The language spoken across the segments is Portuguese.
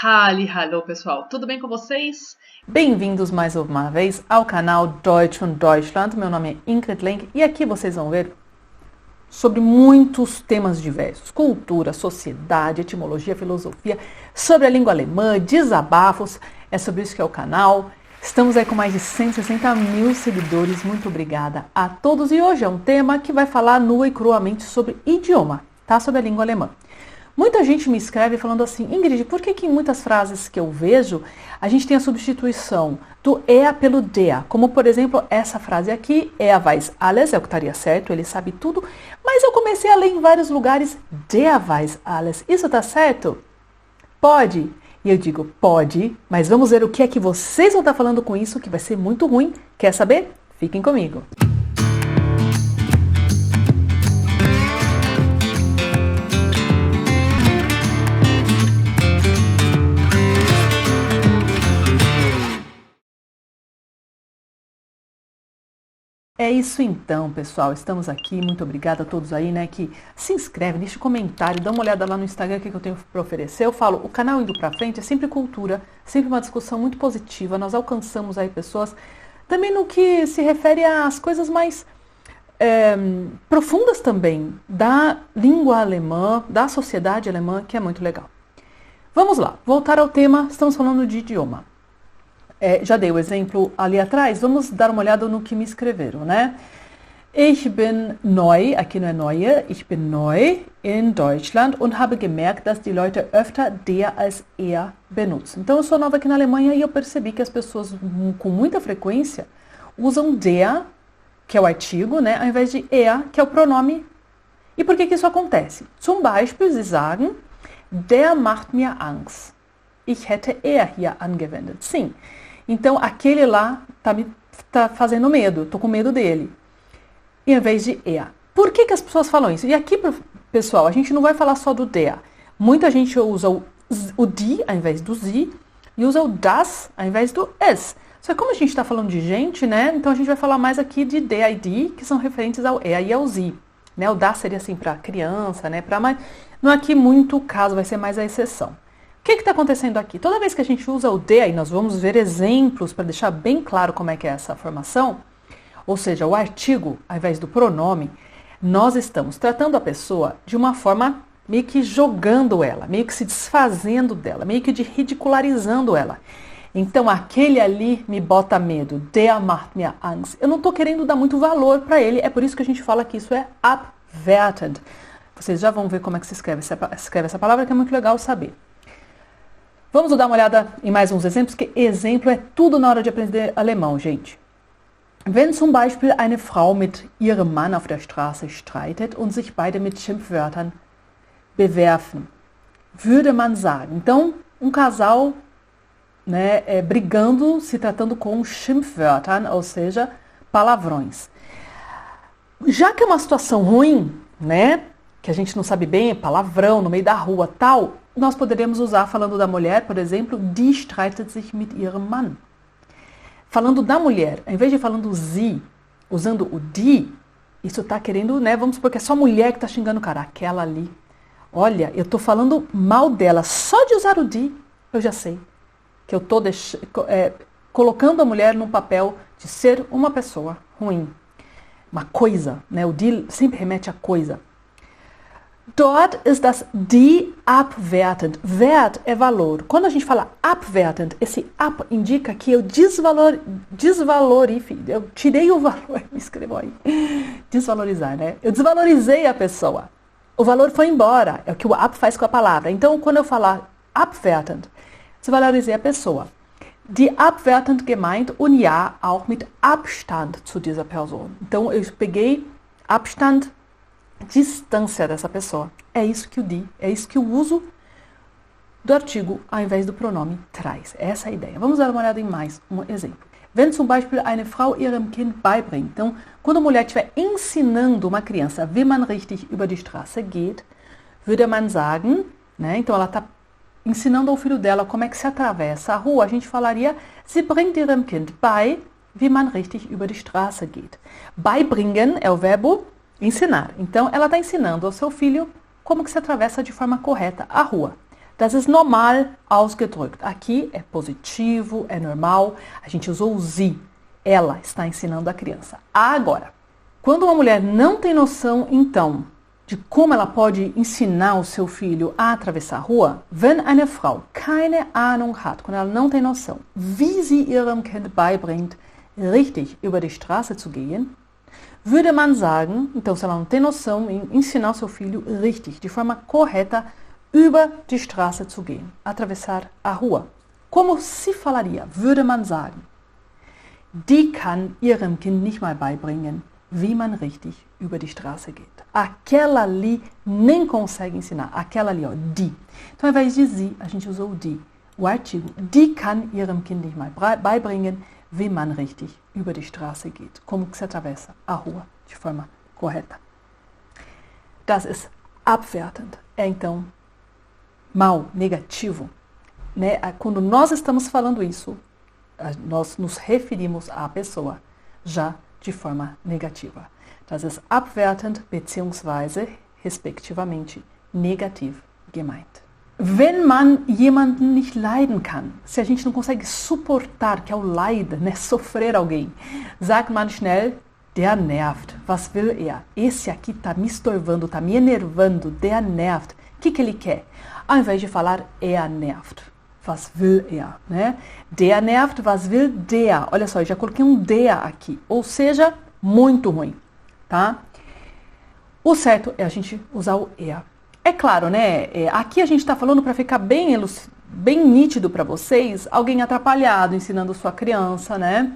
Hallo, pessoal, tudo bem com vocês? Bem-vindos mais uma vez ao canal Deutsch von Deutschland. Meu nome é Ingrid Lenk e aqui vocês vão ver sobre muitos temas diversos: cultura, sociedade, etimologia, filosofia, sobre a língua alemã, desabafos. É sobre isso que é o canal. Estamos aí com mais de 160 mil seguidores. Muito obrigada a todos. E hoje é um tema que vai falar nua e cruamente sobre idioma, tá? Sobre a língua alemã. Muita gente me escreve falando assim: Ingrid, por que em muitas frases que eu vejo a gente tem a substituição do er pelo der? Como, por exemplo, essa frase aqui, er weiß alles, é o que estaria certo, ele sabe tudo, mas eu comecei a ler em vários lugares, der weiß alles. Isso tá certo? Pode? E eu digo, pode, mas vamos ver o que é que vocês vão estar falando com isso, que vai ser muito ruim. Quer saber? Fiquem comigo. É isso então, pessoal. Estamos aqui. Muito obrigada a todos aí, né, que se inscrevem, deixa um comentário, dá uma olhada lá no Instagram, o que eu tenho para oferecer. Eu falo, o canal Indo Pra Frente é sempre cultura, sempre uma discussão muito positiva. Nós alcançamos aí pessoas também no que se refere às coisas mais profundas também da língua alemã, da sociedade alemã, que é muito legal. Vamos lá, voltar ao tema. Estamos falando de idioma. Já dei o exemplo ali atrás, vamos dar uma olhada no que me escreveram, né? Ich bin neu, aqui não é neue, ich bin neu in Deutschland und habe gemerkt, dass die Leute öfter der als er benutzen. Então eu sou nova aqui na Alemanha e eu percebi que as pessoas com muita frequência usam der, que é o artigo, né? Ao invés de er, que é o pronome. E por que isso acontece? Zum Beispiel, sie sagen, der macht mir Angst. Ich hätte er hier angewendet. Sim. Então, aquele lá tá fazendo medo, tô com medo dele. E ao invés de er. Por que as pessoas falam isso? E aqui, pessoal, a gente não vai falar só do der. Muita gente usa o die ao invés do sie e usa o das ao invés do es. Só que como a gente está falando de gente, né? Então a gente vai falar mais aqui de der e die, que são referentes ao er e ao sie. Né? O das seria assim para criança, né? Mas não é aqui muito o caso, vai ser mais a exceção. O que está acontecendo aqui? Toda vez que a gente usa o der, e nós vamos ver exemplos para deixar bem claro como é que é essa formação, ou seja, o artigo, ao invés do pronome, nós estamos tratando a pessoa de uma forma meio que jogando ela, meio que se desfazendo dela, meio que de ridicularizando ela. Então, aquele ali me bota medo, der macht mir Angst. Eu não estou querendo dar muito valor para ele, é por isso que a gente fala que isso é abwertend. Vocês já vão ver como é que se escreve essa palavra, que é muito legal saber. Vamos dar uma olhada em mais uns exemplos, que exemplo é tudo na hora de aprender alemão, gente. Wenn zum Beispiel eine Frau mit ihrem Mann auf der Straße streitet und sich beide mit Schimpfwörtern bewerfen, würde man sagen. Então, um casal, né, brigando, se tratando com Schimpfwörtern, ou seja, palavrões. Já que é uma situação ruim, né, que a gente não sabe bem, palavrão no meio da rua, tal, nós poderíamos usar, falando da mulher, por exemplo, die streitet sich mit ihrem Mann. Falando da mulher, ao invés de falando sie, usando o die, isso está querendo, né, vamos supor que é só mulher que está xingando o cara, aquela ali. Olha, eu estou falando mal dela, só de usar o die, eu já sei que eu estou colocando a mulher num papel de ser uma pessoa ruim, uma coisa, né, o die sempre remete a coisa. Dort ist das die abwertend. Wert é valor. Quando a gente fala abwertend, esse ab indica que eu desvalorifico. Eu tirei o valor, me escreveu aí. Desvalorizar, né? Eu desvalorizei a pessoa. O valor foi embora. É o que o ab faz com a palavra. Então, quando eu falar abwertend, desvalorizei a pessoa. Die abwertend gemeint und ja auch mit Abstand zu dieser Person. Então, eu peguei Abstand, distância dessa pessoa. É isso que o die, é isso que o uso do artigo ao invés do pronome traz. Essa é a ideia. Vamos dar uma olhada em mais um exemplo. Wenn zum Beispiel eine Frau ihrem Kind beibringt. Então, quando a mulher estiver ensinando uma criança, wie man richtig über die Straße geht, würde man sagen, né? Então ela está ensinando ao filho dela como é que se atravessa a rua. A gente falaria, sie bringt ihrem Kind bei, wie man richtig über die Straße geht. Beibringen é o verbo ensinar. Então, ela está ensinando ao seu filho como que se atravessa de forma correta a rua. Das ist normal ausgedrückt. Aqui é positivo, é normal. A gente usou o sie. Ela está ensinando a criança. Agora, quando uma mulher não tem noção, então, de como ela pode ensinar o seu filho a atravessar a rua, wenn eine Frau keine Ahnung hat, quando ela não tem noção, wie sie ihrem Kind beibringt, richtig über die Straße zu gehen, würde man sagen, então se ela não tem noção em ensinar o seu filho richtig, de forma correta, über die Straße zu gehen, atravessar a rua. Como se falaria? Würde man sagen. Die kann ihrem Kind nicht mal beibringen, wie man richtig über die Straße geht. Aquela ali nem consegue ensinar. Aquela ali, ó, die. Então, ao invés de sie, a gente usou die. O artigo. Die kann ihrem Kind nicht mal beibringen, wie man richtig über die Straße geht. Como que se atravessa a rua de forma correta. Das ist abwertend. É, então, mal, negativo. Né? Quando nós estamos falando isso, nós nos referimos à pessoa já de forma negativa. Das ist abwertend bzw. respektivamente negativ gemeint. Wenn man jemanden nicht leiden kann, se a gente não consegue suportar, que é o leiden, né, sofrer alguém, sagt man schnell, der nervt. Was will er? Esse aqui tá me estorvando, tá me enervando, der nervt. O que ele quer? Ao invés de falar, er nervt. Was will er, né? Der nervt, was will der? Olha só, eu já coloquei um der aqui, ou seja, muito ruim, tá? O certo é a gente usar o er. É claro, né? Aqui a gente está falando para ficar bem nítido para vocês, alguém atrapalhado ensinando sua criança, né?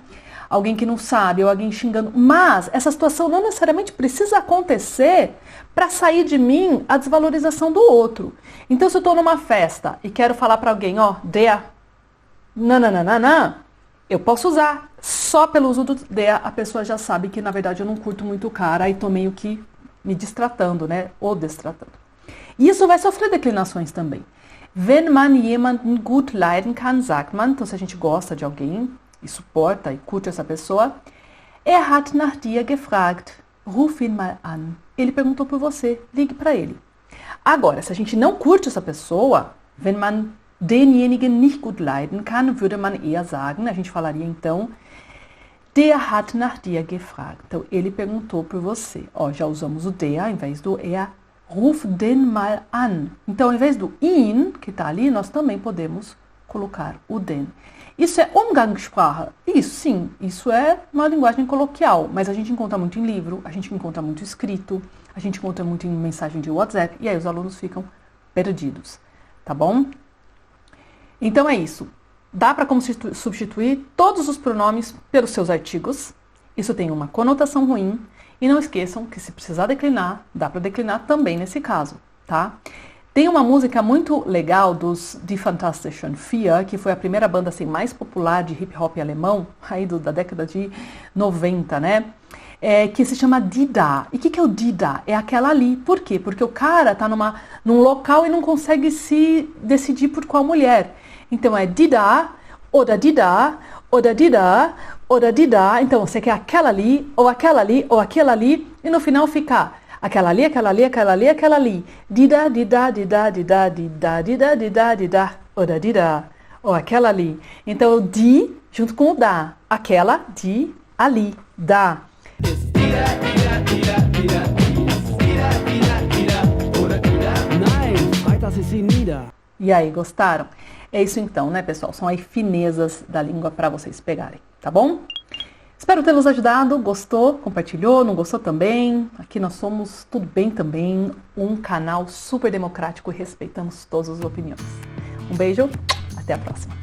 Alguém que não sabe, ou alguém xingando. Mas essa situação não necessariamente precisa acontecer para sair de mim a desvalorização do outro. Então, se eu estou numa festa e quero falar para alguém, ó, der, nananana, eu posso usar. Só pelo uso do der, a pessoa já sabe que, na verdade, eu não curto muito o cara e tô meio que me destratando, né? Ou destratando. E isso vai sofrer declinações também. Wenn man jemanden gut leiden kann, sagt man, então se a gente gosta de alguém, e suporta e curte essa pessoa, er hat nach dir gefragt, ruf ihn mal an. Ele perguntou por você, ligue para ele. Agora, se a gente não curte essa pessoa, wenn man denjenigen nicht gut leiden kann, würde man eher sagen, a gente falaria então, der hat nach dir gefragt. Então, ele perguntou por você. Ó, já usamos o der ao invés do er. Ruf den mal an. Então, ao invés do ihn, que está ali, nós também podemos colocar o den. Isso é Umgangssprache? Isso, sim. Isso é uma linguagem coloquial, mas a gente encontra muito em livro, a gente encontra muito escrito, a gente encontra muito em mensagem de WhatsApp, e aí os alunos ficam perdidos, tá bom? Então é isso. Dá para substituir todos os pronomes pelos seus artigos. Isso tem uma conotação ruim. E não esqueçam que se precisar declinar, dá para declinar também nesse caso, tá? Tem uma música muito legal dos Die Fantastischen Vier, que foi a primeira banda assim, mais popular de hip hop alemão, aí da década de 90, né? Que se chama Die Da. E o que é o Die Da? É aquela ali. Por quê? Porque o cara tá num local e não consegue se decidir por qual mulher. Então é Die Da, oder Die Da, oder Die Da, oder Die Da. Então você quer aquela ali, ou aquela ali, ou aquela ali, e no final fica aquela ali, aquela ali, aquela ali, aquela ali. Die Da, Die Da, Die Da, Die Da, Die Da, Die Da, Die Da, Die Da, oder Die Da, ou aquela ali. Então o die junto com o da. Aquela, die, ali, da. E aí, gostaram? É isso então, né, pessoal? São aí finezas da língua para vocês pegarem, tá bom? Espero tê-los ajudado. Gostou? Compartilhou? Não gostou também? Aqui nós somos Tudo Bem Também, um canal super democrático e respeitamos todas as opiniões. Um beijo, até a próxima.